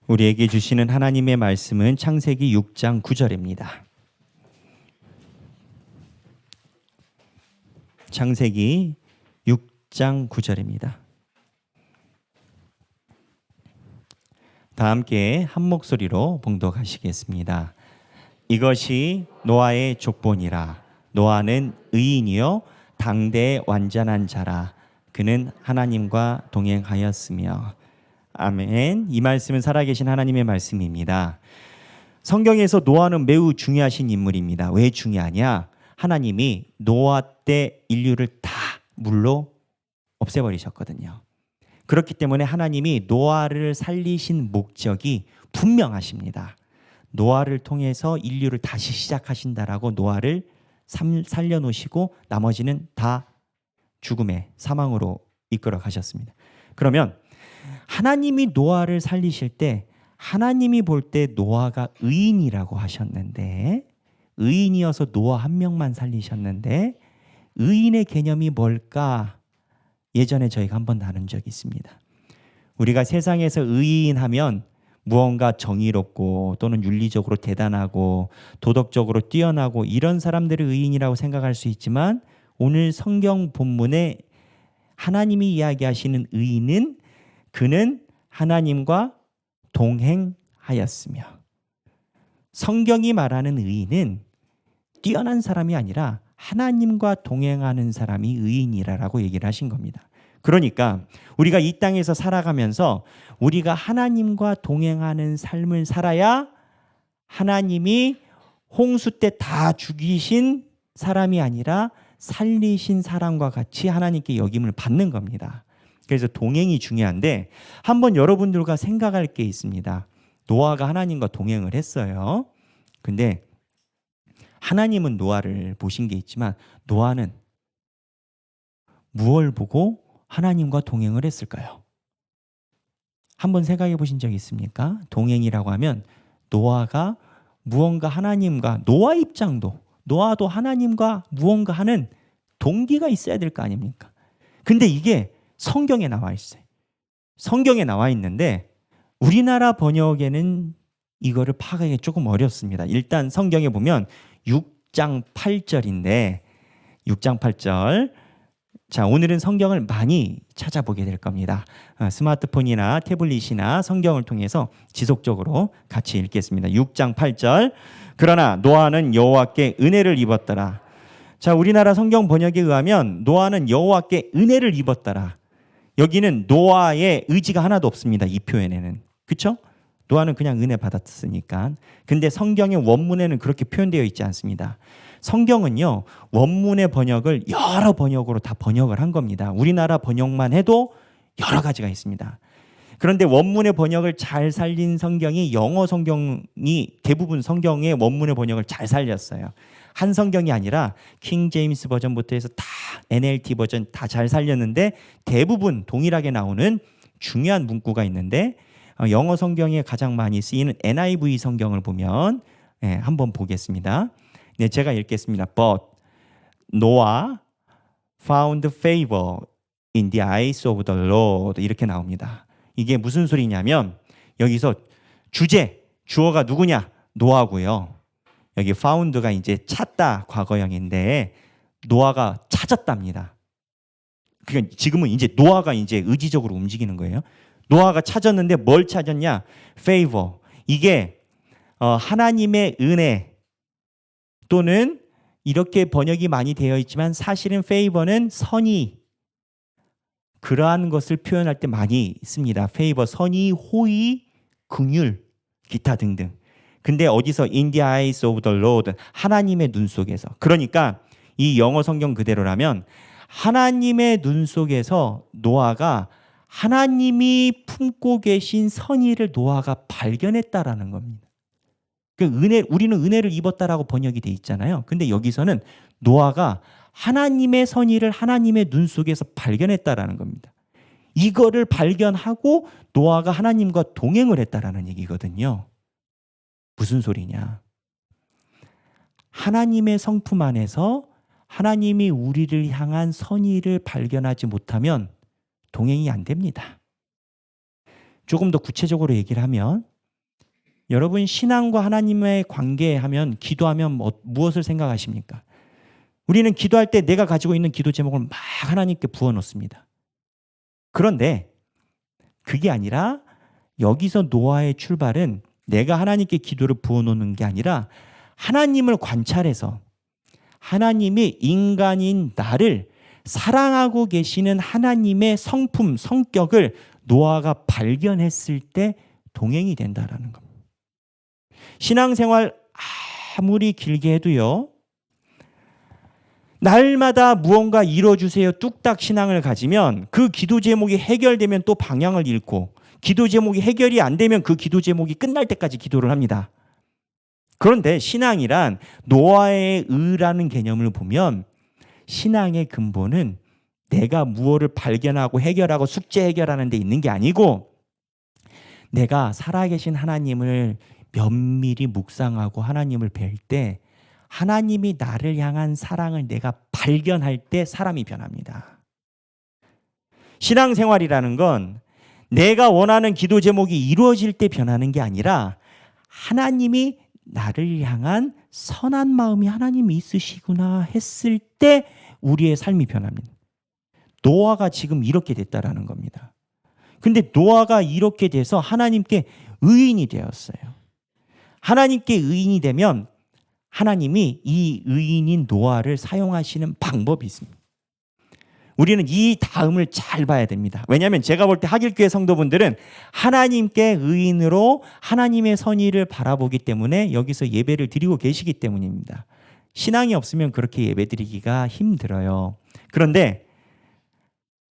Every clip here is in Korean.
우리에게 주시는 하나님의 말씀은 창세기 6장 9절입니다. 창세기 6장 9절입니다. 다 함께 한 목소리로 봉독하시겠습니다. 이것이 노아의 족본이라. 노아는 의인이요 당대의 완전한 자라. 그는 하나님과 동행하였으며. 아멘. 이 말씀은 살아계신 하나님의 말씀입니다. 성경에서 노아는 매우 중요하신 인물입니다. 왜 중요하냐? 하나님이 노아 때 인류를 다 물로 없애버리셨거든요. 그렇기 때문에 하나님이 노아를 살리신 목적이 분명하십니다. 노아를 통해서 인류를 다시 시작하신다라고 노아를 살려놓으시고 나머지는 다 죽음의 사망으로 이끌어 가셨습니다. 그러면 하나님이 노아를 살리실 때 하나님이 볼 때 노아가 의인이라고 하셨는데, 의인이어서 노아 한 명만 살리셨는데 의인의 개념이 뭘까? 예전에 저희가 한번 나눈 적이 있습니다. 우리가 세상에서 의인하면 무언가 정의롭고 또는 윤리적으로 대단하고 도덕적으로 뛰어나고 이런 사람들을 의인이라고 생각할 수 있지만, 오늘 성경 본문에 하나님이 이야기하시는 의인은 그는 하나님과 동행하였으며, 성경이 말하는 의인은 뛰어난 사람이 아니라 하나님과 동행하는 사람이 의인이라고 얘기를 하신 겁니다. 그러니까 우리가 이 땅에서 살아가면서 우리가 하나님과 동행하는 삶을 살아야 하나님이 홍수 때 다 죽이신 사람이 아니라 살리신 사람과 같이 하나님께 여김을 받는 겁니다. 그래서 동행이 중요한데, 한번 여러분들과 생각할 게 있습니다. 노아가 하나님과 동행을 했어요. 근데 하나님은 노아를 보신 게 있지만 노아는 무엇을 보고 하나님과 동행을 했을까요? 한번 생각해 보신 적 있습니까? 동행이라고 하면 노아가 무언가 하나님과, 노아 입장도, 노아도 하나님과 무언가 하는 동기가 있어야 될 거 아닙니까? 근데 이게 성경에 나와 있어요. 성경에 나와 있는데 우리나라 번역에는 이거를 파악하기 조금 어렵습니다. 일단 성경에 보면 6장 8절인데 6장 8절, 자, 오늘은 성경을 많이 찾아보게 될 겁니다. 스마트폰이나 태블릿이나 성경을 통해서 지속적으로 같이 읽겠습니다. 6장 8절. 그러나 노아는 여호와께 은혜를 입었더라. 자, 우리나라 성경 번역에 의하면 노아는 여호와께 은혜를 입었더라. 여기는 노아의 의지가 하나도 없습니다. 이 표현에는. 그렇죠? 노아는 그냥 은혜 받았으니까. 근데 성경의 원문에는 그렇게 표현되어 있지 않습니다. 성경은요, 원문의 번역을 여러 번역으로 다 번역을 한 겁니다. 우리나라 번역만 해도 여러 가지가 있습니다. 그런데 원문의 번역을 잘 살린 성경이 영어 성경이 대부분 성경의 원문의 번역을 잘 살렸어요. 한 성경이 아니라 킹 제임스 버전부터 해서 다 NLT 버전 다 잘 살렸는데, 대부분 동일하게 나오는 중요한 문구가 있는데, 영어 성경에 가장 많이 쓰이는 NIV 성경을 보면 한번 보겠습니다. 네, 제가 읽겠습니다. But Noah found favor in the eyes of the Lord, 이렇게 나옵니다. 이게 무슨 소리냐면 여기서 주어가 누구냐? 노아고요. 여기 found가 이제 찾다 과거형인데 노아가 찾았답니다. 그러니까 지금은 이제 노아가 이제 의지적으로 움직이는 거예요. 노아가 찾았는데 뭘 찾았냐? favor. 이게 하나님의 은혜, 또는 이렇게 번역이 많이 되어 있지만 사실은 favor는 선의, 그러한 것을 표현할 때 많이 씁니다. favor, 선의, 호의, 긍휼, 기타 등등. 근데 어디서 in the eyes of the Lord, 하나님의 눈 속에서. 그러니까 이 영어 성경 그대로라면 하나님의 눈 속에서 노아가 하나님이 품고 계신 선의를 노아가 발견했다라는 겁니다. 그 우리는 은혜를 입었다라고 번역이 돼 있잖아요. 근데 여기서는 노아가 하나님의 선의를 하나님의 눈 속에서 발견했다라는 겁니다. 이거를 발견하고 노아가 하나님과 동행을 했다라는 얘기거든요. 무슨 소리냐? 하나님의 성품 안에서 하나님이 우리를 향한 선의를 발견하지 못하면 동행이 안 됩니다. 조금 더 구체적으로 얘기를 하면 여러분 신앙과 하나님의 관계하면 기도하면 무엇을 생각하십니까? 우리는 기도할 때 내가 가지고 있는 기도 제목을 막 하나님께 부어놓습니다. 그런데 그게 아니라 여기서 노아의 출발은 내가 하나님께 기도를 부어놓는 게 아니라 하나님을 관찰해서 하나님이 인간인 나를 사랑하고 계시는 하나님의 성품, 성격을 노아가 발견했을 때 동행이 된다라는 겁니다. 신앙생활 아무리 길게 해도요, 날마다 무언가 이뤄주세요 뚝딱 신앙을 가지면 그 기도 제목이 해결되면 또 방향을 잃고 기도 제목이 해결이 안 되면 그 기도 제목이 끝날 때까지 기도를 합니다. 그런데 신앙이란 노아의 의라는 개념을 보면 신앙의 근본은 내가 무엇을 발견하고 해결하고 숙제 해결하는 데 있는 게 아니고 내가 살아계신 하나님을 면밀히 묵상하고 하나님을 뵐 때 하나님이 나를 향한 사랑을 내가 발견할 때 사람이 변합니다. 신앙생활이라는 건 내가 원하는 기도 제목이 이루어질 때 변하는 게 아니라 하나님이 나를 향한 선한 마음이 하나님이 있으시구나 했을 때 우리의 삶이 변합니다. 노아가 지금 이렇게 됐다라는 겁니다. 근데 노아가 이렇게 돼서 하나님께 의인이 되었어요. 하나님께 의인이 되면 하나님이 이 의인인 노아를 사용하시는 방법이 있습니다. 우리는 이 다음을 잘 봐야 됩니다. 왜냐하면 제가 볼 때 하길교회 성도분들은 하나님께 의인으로 하나님의 선의를 바라보기 때문에 여기서 예배를 드리고 계시기 때문입니다. 신앙이 없으면 그렇게 예배드리기가 힘들어요. 그런데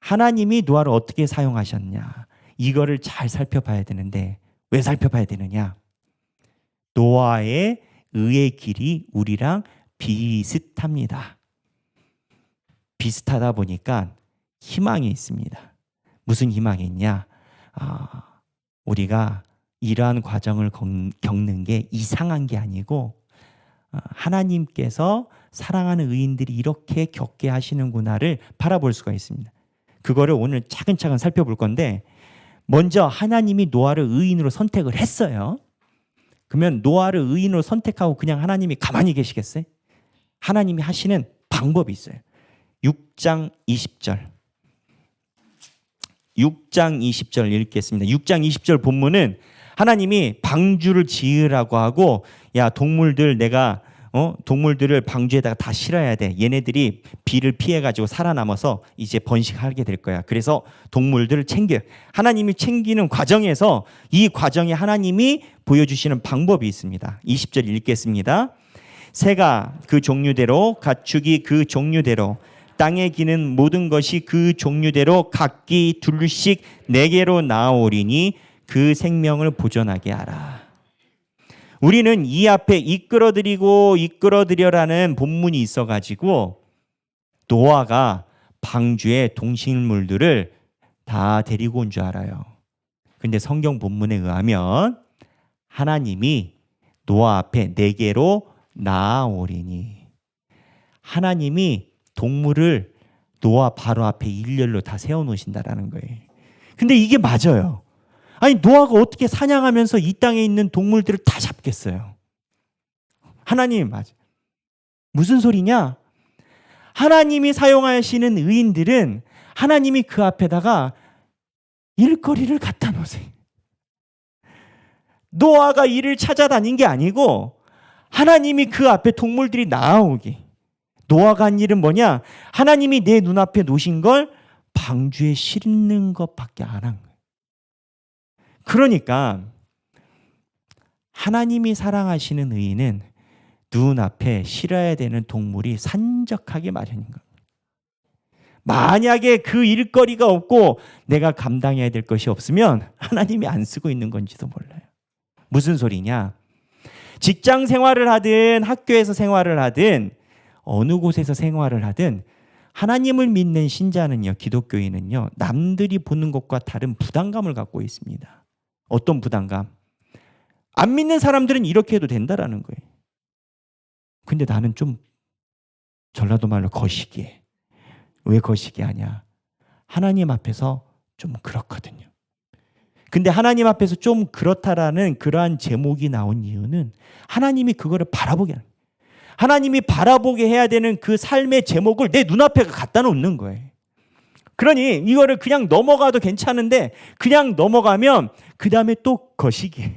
하나님이 노아를 어떻게 사용하셨냐, 이거를 잘 살펴봐야 되는데 왜 살펴봐야 되느냐? 노아의 의의 길이 우리랑 비슷합니다. 비슷하다 보니까 희망이 있습니다. 무슨 희망이 있냐? 우리가 이러한 과정을 겪는 게 이상한 게 아니고 하나님께서 사랑하는 의인들이 이렇게 겪게 하시는구나를 바라볼 수가 있습니다. 그거를 오늘 차근차근 살펴볼 건데 먼저 하나님이 노아를 의인으로 선택을 했어요. 그러면 노아를 의인으로 선택하고 그냥 하나님이 가만히 계시겠어요? 하나님이 하시는 방법이 있어요. 6장 20절. 6장 20절 읽겠습니다. 6장 20절 본문은 하나님이 방주를 지으라고 하고 야 동물들 내가 동물들을 방주에다가 다 실어야 돼. 얘네들이 비를 피해가지고 살아남아서 이제 번식하게 될 거야. 그래서 동물들을 챙겨. 하나님이 챙기는 과정에서 이 과정에 하나님이 보여주시는 방법이 있습니다. 20절 읽겠습니다. 새가 그 종류대로 가축이 그 종류대로 땅에 기는 모든 것이 그 종류대로 각기 둘씩 네개로 나아오리니 그 생명을 보존하게 하라. 우리는 이 앞에 이끌어들여라는 본문이 있어가지고 노아가 방주에 동식물들을 다 데리고 온 줄 알아요. 근데 성경 본문에 의하면 하나님이 노아 앞에 4개로 나아오리니 하나님이 동물을 노아 바로 앞에 일렬로 다 세워놓으신다라는 거예요. 근데 이게 맞아요. 아니 노아가 어떻게 사냥하면서 이 땅에 있는 동물들을 다 잡겠어요? 하나님이 맞아. 무슨 소리냐? 하나님이 사용하시는 의인들은 하나님이 그 앞에다가 일거리를 갖다 놓으세요. 노아가 이를 찾아다닌 게 아니고 하나님이 그 앞에 동물들이 나아오게. 노아가 한 일은 뭐냐? 하나님이 내 눈앞에 놓으신 걸 방주에 싣는 것밖에 안 한 거예요. 그러니까 하나님이 사랑하시는 의인은 눈앞에 실어야 되는 동물이 산적하게 마련인 겁니다. 만약에 그 일거리가 없고 내가 감당해야 될 것이 없으면 하나님이 안 쓰고 있는 건지도 몰라요. 무슨 소리냐? 직장 생활을 하든 학교에서 생활을 하든 어느 곳에서 생활을 하든 하나님을 믿는 신자는요, 기독교인은요, 남들이 보는 것과 다른 부담감을 갖고 있습니다. 어떤 부담감? 안 믿는 사람들은 이렇게 해도 된다라는 거예요. 근데 나는 좀 전라도 말로 거시기해. 왜 거시기하냐? 하나님 앞에서 좀 그렇거든요. 근데 하나님 앞에서 좀 그렇다라는 그러한 제목이 나온 이유는 하나님이 그거를 바라보게 하는 거예요. 하나님이 바라보게 해야 되는 그 삶의 제목을 내 눈앞에 갖다 놓는 거예요. 그러니 이거를 그냥 넘어가도 괜찮은데 그냥 넘어가면 그 다음에 또 거시기.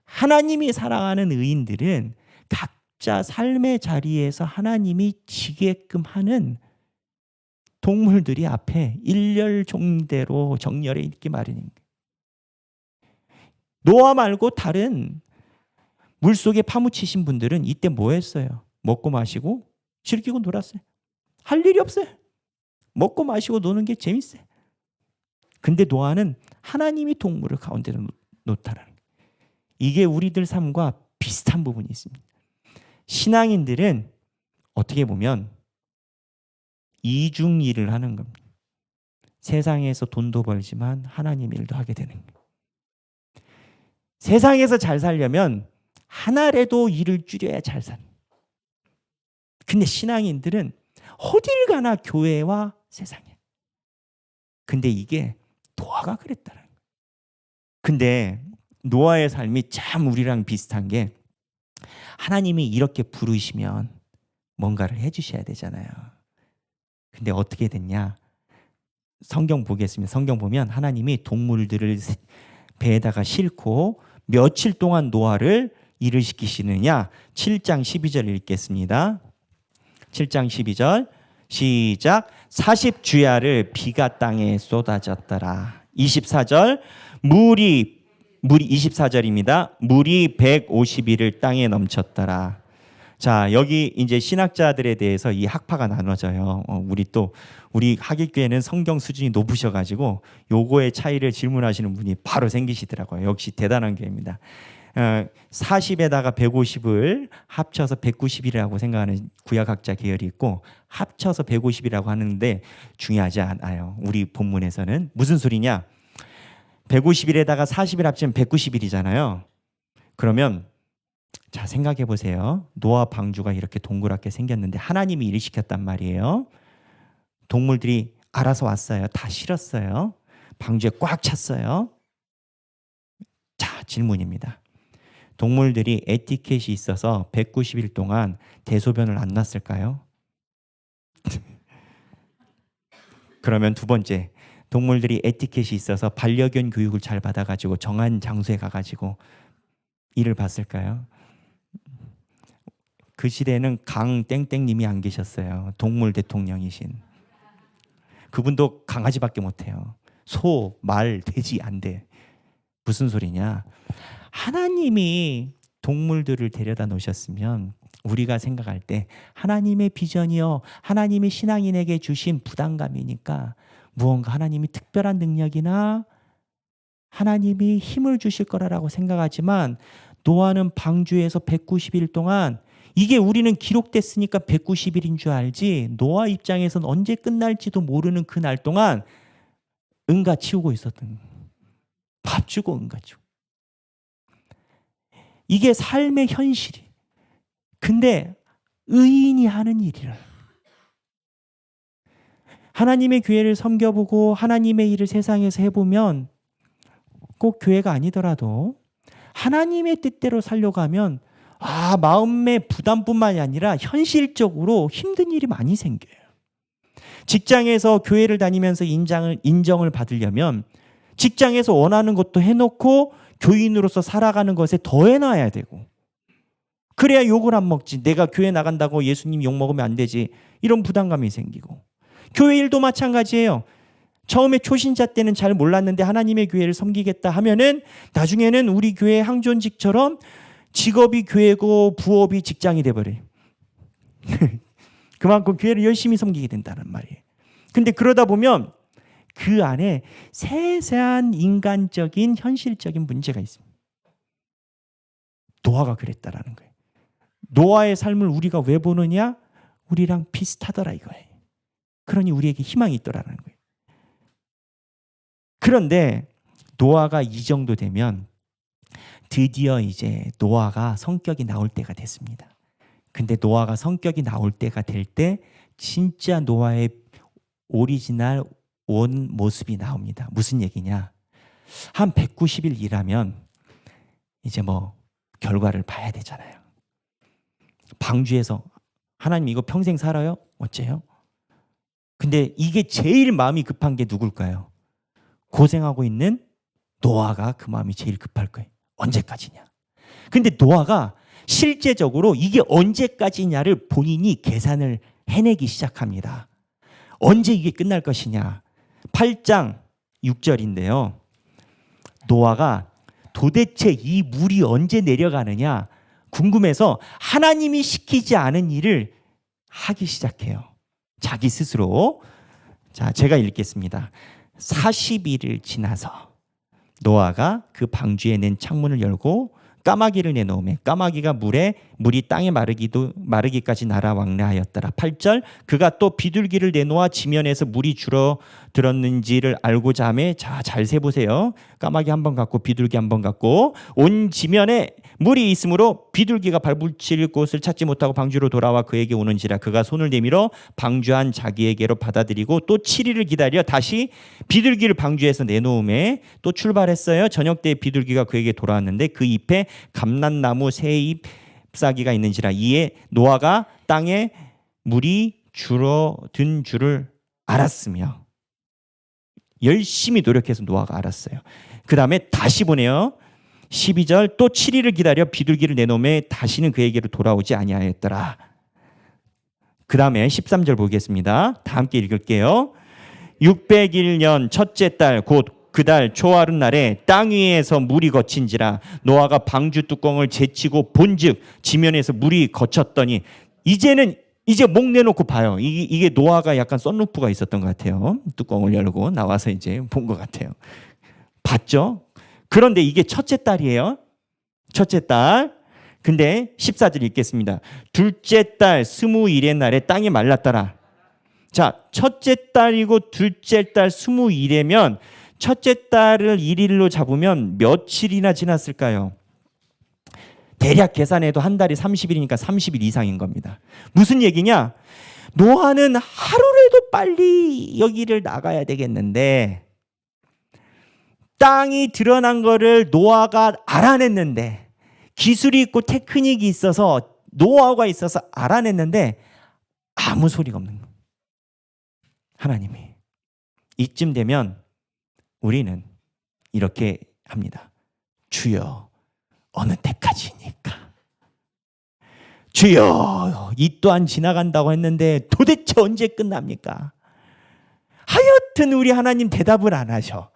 하나님이 사랑하는 의인들은 각자 삶의 자리에서 하나님이 지게끔 하는 동물들이 앞에 일렬종대로 정렬해 있기 마련인 거예요. 노아 말고 다른 물속에 파묻히신 분들은 이때 뭐 했어요? 먹고 마시고 즐기고 놀았어요. 할 일이 없어요. 먹고 마시고 노는 게 재밌어요. 근데 노아는 하나님이 동물을 가운데 놓다라는 거예요. 이게 우리들 삶과 비슷한 부분이 있습니다. 신앙인들은 어떻게 보면 이중 일을 하는 겁니다. 세상에서 돈도 벌지만 하나님 일도 하게 되는 거예요. 세상에서 잘 살려면 하나라도 일을 줄여야 잘 사는 거예요. 근데 신앙인들은 어딜 가나 교회와 세상에. 근데 이게 노아가 그랬다는 거예요. 근데 노아의 삶이 참 우리랑 비슷한 게 하나님이 이렇게 부르시면 뭔가를 해주셔야 되잖아요. 근데 어떻게 됐냐? 성경 보겠습니다. 성경 보면 하나님이 동물들을 배에다가 싣고 며칠 동안 노아를 일을 시키시느냐? 7장 12절 읽겠습니다. 7장 12절 시작. 40주야를 비가 땅에 쏟아졌더라. 24절 물이 24절입니다. 물이 150일을 땅에 넘쳤더라. 자, 여기 이제 신학자들에 대해서 이 학파가 나눠져요. 우리 하객교회는 성경 수준이 높으셔가지고 요거의 차이를 질문하시는 분이 바로 생기시더라고요. 역시 대단한 교회입니다. 40에다가 150을 합쳐서 190이라고 생각하는 구약학자 계열이 있고 합쳐서 150이라고 하는데 중요하지 않아요. 우리 본문에서는 무슨 소리냐? 150일에다가 40일 합치면 190일이잖아요. 그러면 자, 생각해 보세요. 노아 방주가 이렇게 동그랗게 생겼는데 하나님이 일을 시켰단 말이에요. 동물들이 알아서 왔어요. 다 실었어요. 방주에 꽉 찼어요. 자, 질문입니다. 동물들이 에티켓이 있어서 190일 동안 대소변을 안 놨을까요? 그러면 두 번째, 동물들이 에티켓이 있어서 반려견 교육을 잘 받아가지고 정한 장소에 가가지고 일을 봤을까요? 그 시대에는 강 땡땡님이 안 계셨어요. 동물 대통령이신. 그분도 강아지밖에 못해요. 소, 말, 돼지 안 돼. 무슨 소리냐? 하나님이 동물들을 데려다 놓으셨으면 우리가 생각할 때 하나님의 비전이요, 하나님의 신앙인에게 주신 부담감이니까 무언가 하나님이 특별한 능력이나 하나님이 힘을 주실 거라고 생각하지만 노아는 방주에서 190일 동안 이게 우리는 기록됐으니까 190일인 줄 알지 노아 입장에서는 언제 끝날지도 모르는 그 날 동안 응가 치우고 있었던 밥 주고 응가 치우고 이게 삶의 현실이. 근데 의인이 하는 일이라. 하나님의 교회를 섬겨보고 하나님의 일을 세상에서 해보면 꼭 교회가 아니더라도 하나님의 뜻대로 살려가면 마음의 부담뿐만이 아니라 현실적으로 힘든 일이 많이 생겨요. 직장에서 교회를 다니면서 인정을 받으려면 직장에서 원하는 것도 해놓고 교인으로서 살아가는 것에 더 해놔야 되고 그래야 욕을 안 먹지. 내가 교회 나간다고 예수님 욕 먹으면 안 되지. 이런 부담감이 생기고 교회 일도 마찬가지예요. 처음에 초신자 때는 잘 몰랐는데 하나님의 교회를 섬기겠다 하면은 나중에는 우리 교회 항존직처럼 직업이 교회고 부업이 직장이 돼버려요. 그만큼 교회를 열심히 섬기게 된다는 말이에요. 근데 그러다 보면 그 안에 세세한 인간적인 현실적인 문제가 있습니다. 노아가 그랬다라는 거예요. 노아의 삶을 우리가 왜 보느냐? 우리랑 비슷하더라 이거예요. 그러니 우리에게 희망이 있더라는 거예요. 그런데 노아가 이 정도 되면 드디어 이제 노아가 성격이 나올 때가 됐습니다. 근데 노아가 성격이 나올 때가 될 때 진짜 노아의 오리지널 온 모습이 나옵니다. 무슨 얘기냐? 한 190일 일하면 이제 뭐 결과를 봐야 되잖아요. 방주에서 하나님 이거 평생 살아요? 어째요? 근데 이게 제일 마음이 급한 게 누굴까요? 고생하고 있는 노아가 그 마음이 제일 급할 거예요. 언제까지냐? 근데 노아가 실제적으로 이게 언제까지냐를 본인이 계산을 해내기 시작합니다. 언제 이게 끝날 것이냐? 8장 6절인데요. 노아가 도대체 이 물이 언제 내려가느냐 궁금해서 하나님이 시키지 않은 일을 하기 시작해요. 자기 스스로. 자, 제가 읽겠습니다. 40일을 지나서 노아가 그 방주에 낸 창문을 열고 까마귀를 내놓으며 까마귀가 물이 땅에 마르기까지 날아왕래하였더라. 8절 그가 또 비둘기를 내놓아 지면에서 물이 줄어들었는지를 알고자 하며 자, 잘 세보세요. 까마귀 한 번 갖고 비둘기 한 번 갖고 온 지면에 물이 있으므로 비둘기가 발붙일 곳을 찾지 못하고 방주로 돌아와 그에게 오는지라. 그가 손을 내밀어 방주한 자기에게로 받아들이고 또 7일을 기다려 다시 비둘기를 방주에서 내놓음에 또 출발했어요. 저녁 때 비둘기가 그에게 돌아왔는데 그 잎에 감람나무 새 잎사귀가 있는지라. 이에 노아가 땅에 물이 줄어든 줄을 알았으며. 열심히 노력해서 노아가 알았어요. 그 다음에 다시 보내요. 12절 또 7일을 기다려 비둘기를 내놓음에 다시는 그에게로 돌아오지 아니하였더라. 그 다음에 13절 보겠습니다. 다 함께 읽을게요. 601년 첫째 달 곧 그 달 초하룻 날에 땅 위에서 물이 거친지라. 노아가 방주 뚜껑을 제치고 본즉 지면에서 물이 거쳤더니 이제 목 내놓고 봐요. 이게 노아가 약간 썬루프가 있었던 것 같아요. 뚜껑을 열고 나와서 이제 본 것 같아요. 봤죠? 그런데 이게 첫째 달이에요. 첫째 달. 근데 14절 읽겠습니다. 둘째 달 20일의 날에 땅이 말랐더라. 자, 첫째 달이고 둘째 달 20일이면 첫째 달을 1일로 잡으면 며칠이나 지났을까요? 대략 계산해도 한 달이 30일이니까 30일 이상인 겁니다. 무슨 얘기냐? 노아는 하루라도 빨리 여기를 나가야 되겠는데 땅이 드러난 거를 노아가 알아냈는데 기술이 있고 테크닉이 있어서 노하우가 있어서 알아냈는데 아무 소리가 없는 거예요. 하나님이. 이쯤 되면 우리는 이렇게 합니다. 주여 어느 때까지입니까? 주여 이 또한 지나간다고 했는데 도대체 언제 끝납니까? 하여튼 우리 하나님 대답을 안 하셔.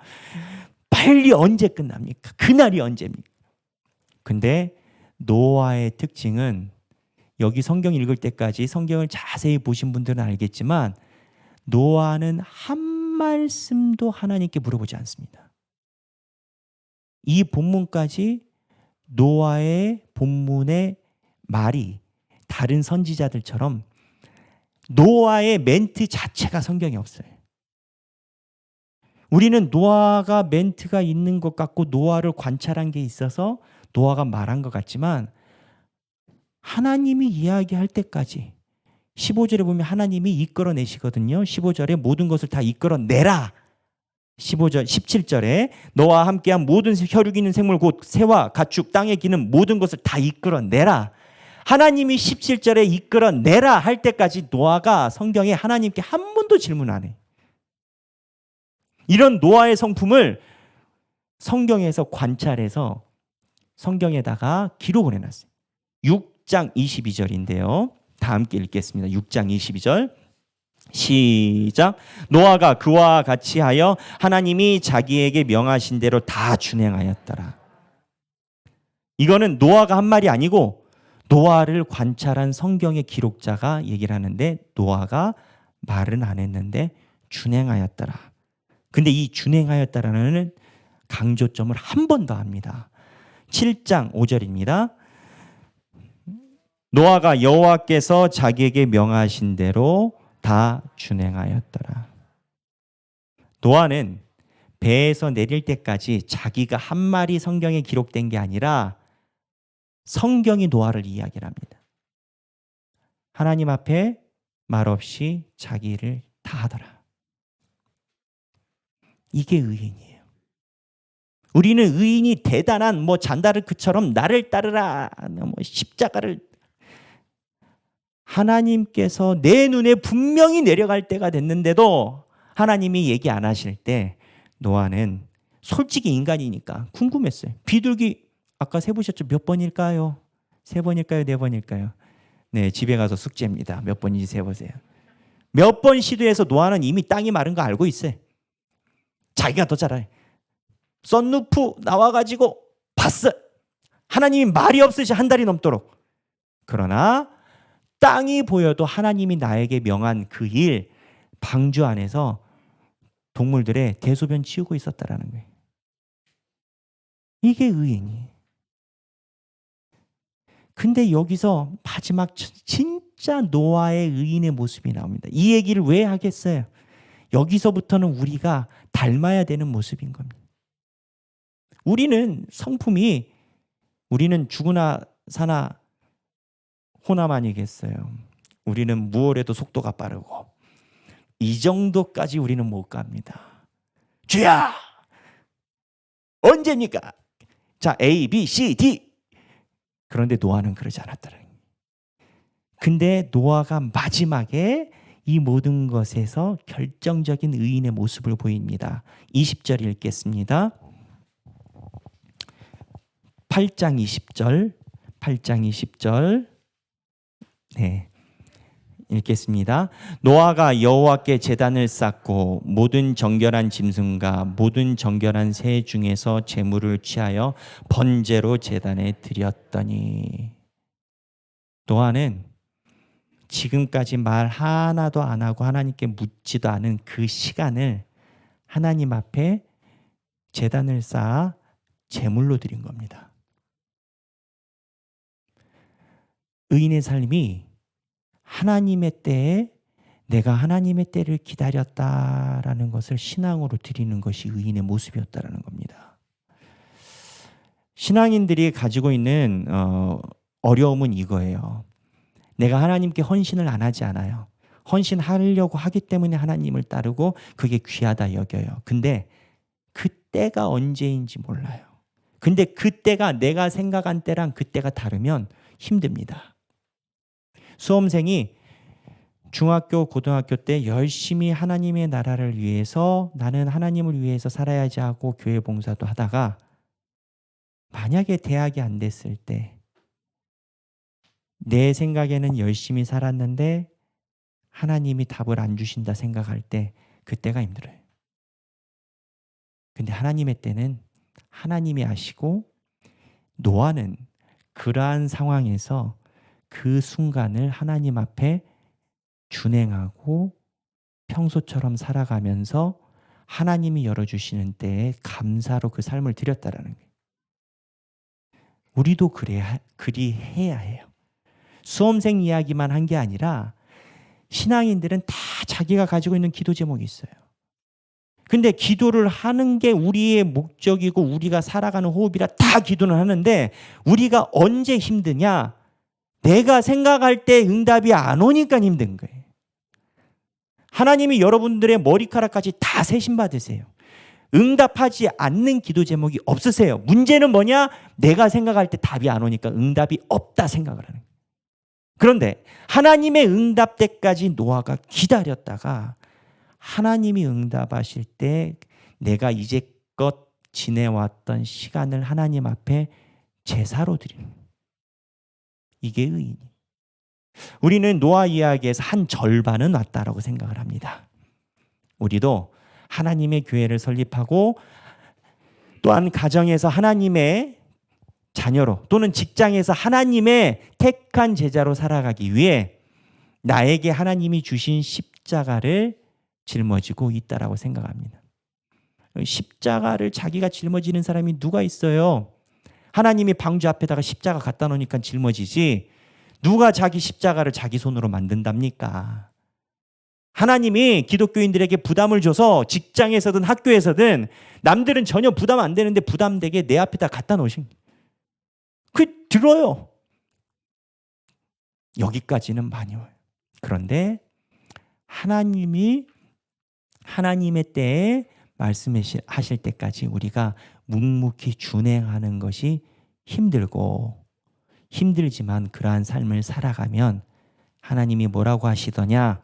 빨리 언제 끝납니까? 그날이 언제입니까? 근데 노아의 특징은 여기 성경 읽을 때까지 성경을 자세히 보신 분들은 알겠지만 노아는 한 말씀도 하나님께 물어보지 않습니다. 이 본문까지 노아의 본문의 말이 다른 선지자들처럼 노아의 멘트 자체가 성경에 없어요. 우리는 노아가 멘트가 있는 것 같고 노아를 관찰한 게 있어서 노아가 말한 것 같지만 하나님이 이야기할 때까지 15절에 보면 하나님이 이끌어내시거든요. 15절에 모든 것을 다 이끌어내라. 15절, 17절에 너와 함께한 모든 혈육 있는 생물 곧 새와 가축 땅에 기는 모든 것을 다 이끌어내라. 하나님이 17절에 이끌어내라 할 때까지 노아가 성경에 하나님께 한 번도 질문 안 해. 이런 노아의 성품을 성경에서 관찰해서 성경에다가 기록을 해놨어요. 6장 22절인데요. 다 함께 읽겠습니다. 6장 22절 시작. 노아가 그와 같이 하여 하나님이 자기에게 명하신 대로 다 준행하였더라. 이거는 노아가 한 말이 아니고 노아를 관찰한 성경의 기록자가 얘기를 하는데 노아가 말은 안 했는데 준행하였더라. 근데 이 준행하였다라는 강조점을 한 번 더 합니다. 7장 5절입니다. 노아가 여호와께서 자기에게 명하신 대로 다 준행하였더라. 노아는 배에서 내릴 때까지 자기가 한 말이 성경에 기록된 게 아니라 성경이 노아를 이야기를 합니다. 하나님 앞에 말 없이 자기 일을 다 하더라. 이게 의인이에요. 우리는 의인이 대단한 뭐 잔다르크처럼 나를 따르라, 뭐 십자가를, 하나님께서 내 눈에 분명히 내려갈 때가 됐는데도 하나님이 얘기 안 하실 때 노아는 솔직히 인간이니까 궁금했어요. 비둘기 아까 세보셨죠? 몇 번일까요? 3번일까요? 4번일까요? 네, 집에 가서 숙제입니다. 몇 번인지 세보세요. 몇 번 시도해서 노아는 이미 땅이 마른 거 알고 있어요. 자기가 더 잘 알아요. 썬루프 나와가지고 봤어. 하나님이 말이 없으시 한 달이 넘도록. 그러나 땅이 보여도 하나님이 나에게 명한 그 일, 방주 안에서 동물들의 대소변 치우고 있었다라는 거예요. 이게 의인이에요. 근데 여기서 마지막 진짜 노아의 의인의 모습이 나옵니다. 이 얘기를 왜 하겠어요? 여기서부터는 우리가 닮아야 되는 모습인 겁니다. 우리는 성품이, 우리는 죽으나 사나 호남 아니겠어요. 우리는 무얼해도 속도가 빠르고 이 정도까지 우리는 못 갑니다. 주야 언제입니까? 자, A, B, C, D. 그런데 노아는 그러지 않았더라. 근데 노아가 마지막에 이 모든 것에서 결정적인 의인의 모습을 보입니다. 20절 읽겠습니다. 8장 20절. 8장 20절. 네, 읽겠습니다. 노아가 여호와께 제단을 쌓고 모든 정결한 짐승과 모든 정결한 새 중에서 제물을 취하여 번제로 제단에 드렸더니. 노아는 지금까지 말 하나도 안 하고 하나님께 묻지도 않은 그 시간을 하나님 앞에 제단을 쌓아 제물로 드린 겁니다. 의인의 삶이 하나님의 때에 내가 하나님의 때를 기다렸다라는 것을 신앙으로 드리는 것이 의인의 모습이었다라는 겁니다. 신앙인들이 가지고 있는 어려움은 이거예요. 내가 하나님께 헌신을 안 하지 않아요. 헌신하려고 하기 때문에 하나님을 따르고 그게 귀하다 여겨요. 근데 그때가 언제인지 몰라요. 근데 그때가 내가 생각한 때랑 그때가 다르면 힘듭니다. 수험생이 중학교, 고등학교 때 열심히 하나님의 나라를 위해서, 나는 하나님을 위해서 살아야지 하고 교회 봉사도 하다가 만약에 대학이 안 됐을 때 내 생각에는 열심히 살았는데 하나님이 답을 안 주신다 생각할 때 그때가 힘들어요. 근데 하나님의 때는 하나님이 아시고 노아는 그러한 상황에서 그 순간을 하나님 앞에 준행하고 평소처럼 살아가면서 하나님이 열어주시는 때에 감사로 그 삶을 드렸다라는 거예요. 우리도 그리해야 해요. 수험생 이야기만 한 게 아니라 신앙인들은 다 자기가 가지고 있는 기도 제목이 있어요. 근데 기도를 하는 게 우리의 목적이고 우리가 살아가는 호흡이라 다 기도는 하는데 우리가 언제 힘드냐? 내가 생각할 때 응답이 안 오니까 힘든 거예요. 하나님이 여러분들의 머리카락까지 다 세심받으세요. 응답하지 않는 기도 제목이 없으세요. 문제는 뭐냐? 내가 생각할 때 답이 안 오니까 응답이 없다 생각을 하는 거예요. 그런데 하나님의 응답 때까지 노아가 기다렸다가 하나님이 응답하실 때 내가 이제껏 지내왔던 시간을 하나님 앞에 제사로 드리는 거예요. 이게 의인이. 우리는 노아 이야기에서 한 절반은 왔다라고 생각을 합니다. 우리도 하나님의 교회를 설립하고 또한 가정에서 하나님의 자녀로 또는 직장에서 하나님의 택한 제자로 살아가기 위해 나에게 하나님이 주신 십자가를 짊어지고 있다라고 생각합니다. 십자가를 자기가 짊어지는 사람이 누가 있어요? 하나님이 방주 앞에다가 십자가 갖다 놓으니까 짊어지지 누가 자기 십자가를 자기 손으로 만든답니까? 하나님이 기독교인들에게 부담을 줘서 직장에서든 학교에서든 남들은 전혀 부담 안 되는데 부담되게 내 앞에다 갖다 놓으신 거예요. 그 들어요. 여기까지는 많이 와요. 그런데 하나님이 하나님의 때에 말씀하실 때까지 우리가 묵묵히 준행하는 것이 힘들지만 그러한 삶을 살아가면 하나님이 뭐라고 하시더냐?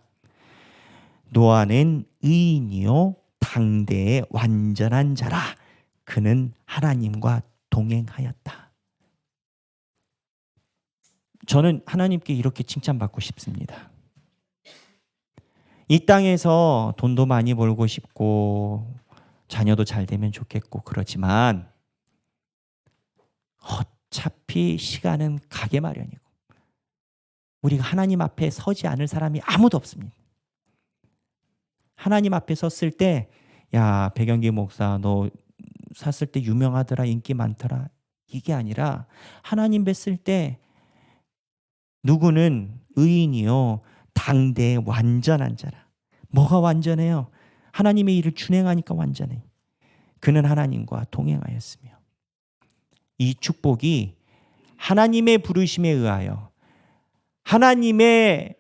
노아는 의인이요 당대의 완전한 자라. 그는 하나님과 동행하였다. 저는 하나님께 이렇게 칭찬받고 싶습니다. 이 땅에서 돈도 많이 벌고 싶고 자녀도 잘 되면 좋겠고 그렇지만 어차피 시간은 가게 마련이고 우리가 하나님 앞에 서지 않을 사람이 아무도 없습니다. 하나님 앞에 섰을 때 야, 백영기 목사 너 샀을 때 유명하더라, 인기 많더라, 이게 아니라 하나님 뵀을 때 누구는 의인이요 당대의 완전한 자라. 뭐가 완전해요? 하나님의 일을 준행하니까 완전해. 그는 하나님과 동행하였으며. 이 축복이 하나님의 부르심에 의하여 하나님의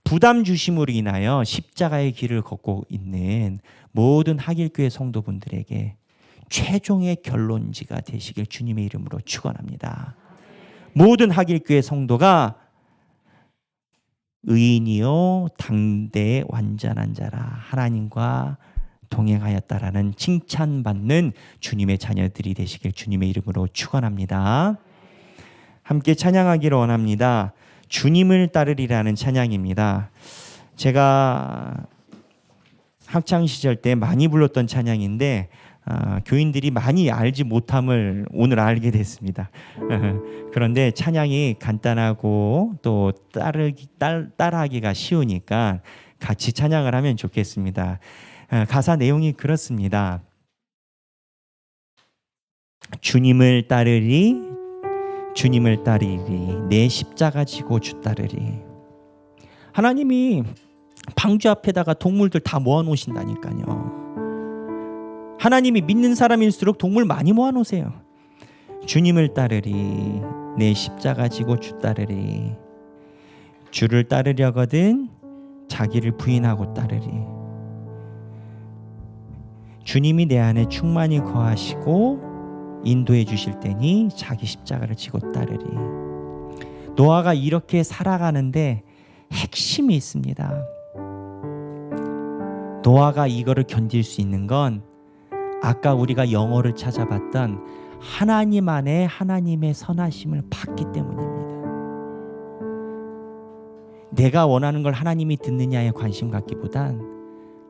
부담 주심으로 인하여 십자가의 길을 걷고 있는 모든 하길교회 성도분들에게 최종의 결론지가 되시길 주님의 이름으로 축원합니다. 모든 하길교회 성도가 의인이요 당대의 완전한 자라 하나님과 동행하였다라는 칭찬받는 주님의 자녀들이 되시길 주님의 이름으로 축원합니다. 함께 찬양하기를 원합니다. 주님을 따르리라는 찬양입니다. 제가 학창시절 때 많이 불렀던 찬양인데 교인들이 많이 알지 못함을 오늘 알게 됐습니다. 그런데 찬양이 간단하고 또 따라하기가 쉬우니까 같이 찬양을 하면 좋겠습니다. 가사 내용이 그렇습니다. 주님을 따르리 내 십자가 지고 주 따르리. 하나님이 방주 앞에다가 동물들 다 모아놓으신다니까요. 하나님이 믿는 사람일수록 동물 많이 모아놓으세요. 주님을 따르리 내 십자가 지고 주 따르리. 주를 따르려거든 자기를 부인하고 따르리. 주님이 내 안에 충만히 거하시고 인도해 주실 때니 자기 십자가를 지고 따르리. 노아가 이렇게 살아가는데 핵심이 있습니다. 노아가 이거를 견딜 수 있는 건 아까 우리가 영어를 찾아봤던 하나님 안에 하나님의 선하심을 받기 때문입니다. 내가 원하는 걸 하나님이 듣느냐에 관심 갖기보단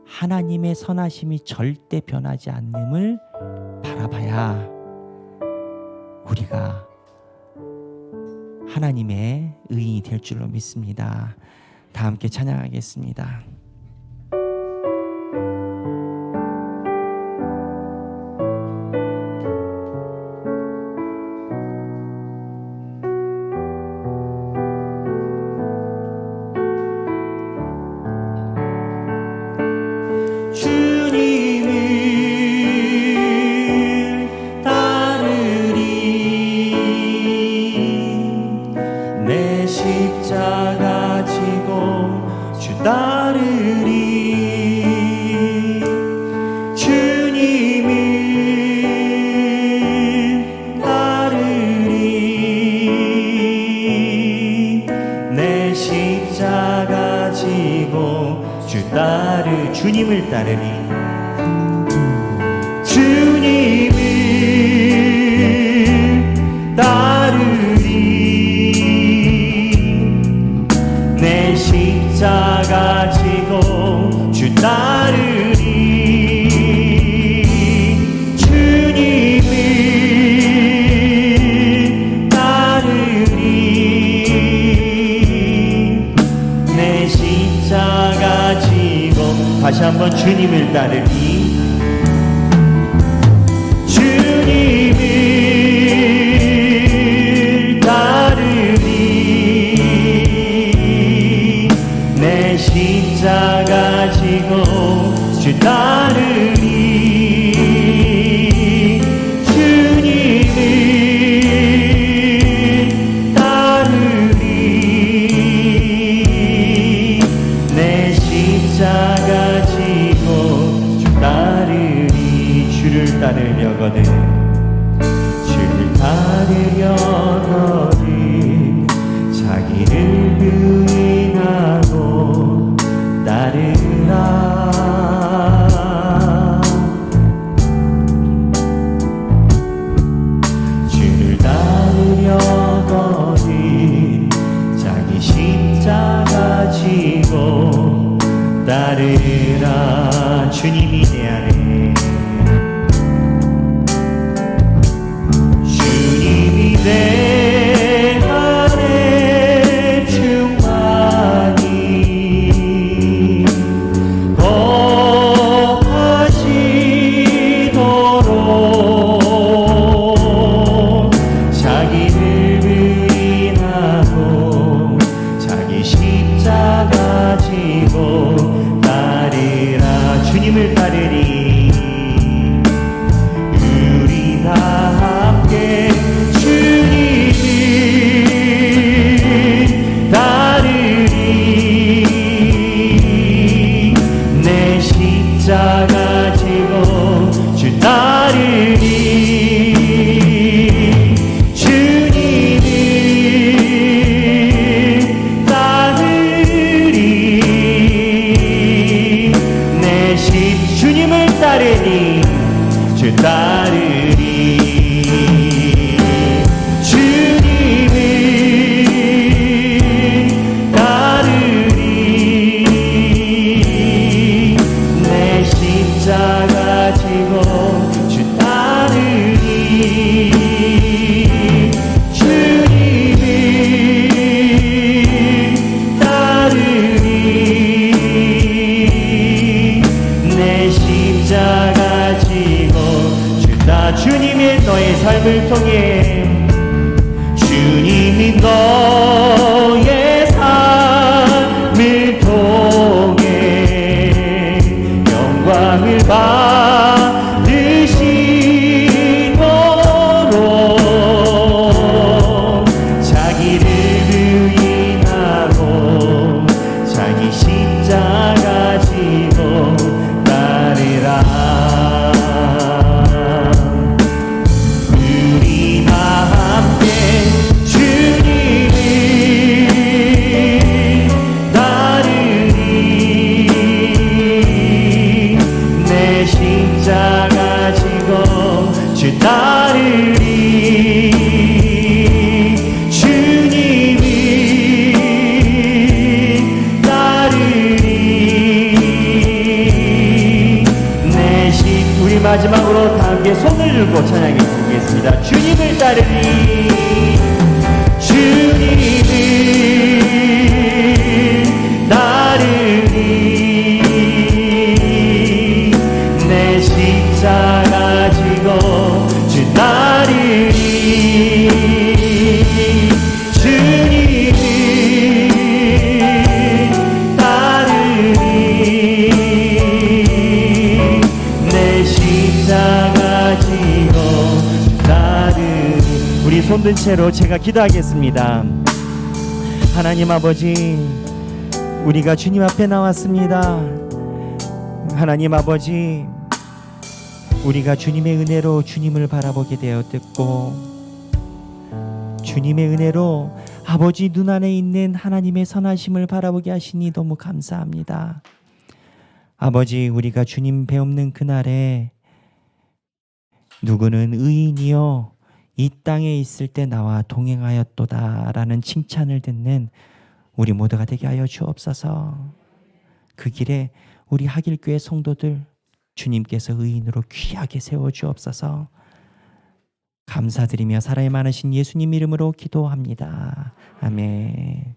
하나님의 선하심이 절대 변하지 않음을 바라봐야 우리가 하나님의 의인이 될 줄로 믿습니다. 다 함께 찬양하겠습니다. 주님을 따르리 주님을 따르리 내 십자가 지고 주 따르리 주님을 따르리 내 십자가 다시 한번 주님을 따르리 주님을 따르리 내 십자가 지고 주 따르리 주님을 따르리 내 십자가 지고 주 따르리 주님이 너의 삶을 통해 영광을 받으시도록 자기를 의인하고 자기 십자가 지고 따르라. 우리 다 함께 주님을 따르리. 내 십자가 지고 주 따르리. 주님을 따르리. 우리 마지막으로 다 함께 손을 들고 찬양해 보겠습니다. 주님을 따르리. 주님을 따르리. 내 십자가 지고 주 따르리. 주님을 따르리. 내 십자가 지고 따르리. 우리 손든 채로 제가 기도하겠습니다. 하나님 아버지, 우리가 주님 앞에 나왔습니다. 하나님 아버지, 우리가 주님의 은혜로 주님을 바라보게 되었고, 주님의 은혜로 아버지 눈 안에 있는 하나님의 선하심을 바라보게 하시니 너무 감사합니다. 아버지, 우리가 주님 배없는 그날에 누구는 의인이요 이 땅에 있을 때 나와 동행하였도다 라는 칭찬을 듣는 우리 모두가 되게 하여 주옵소서. 그 길에 우리 하길교회 성도들 주님께서 의인으로 귀하게 세워 주옵소서. 감사드리며 사랑이 많으신 예수님 이름으로 기도합니다. 아멘.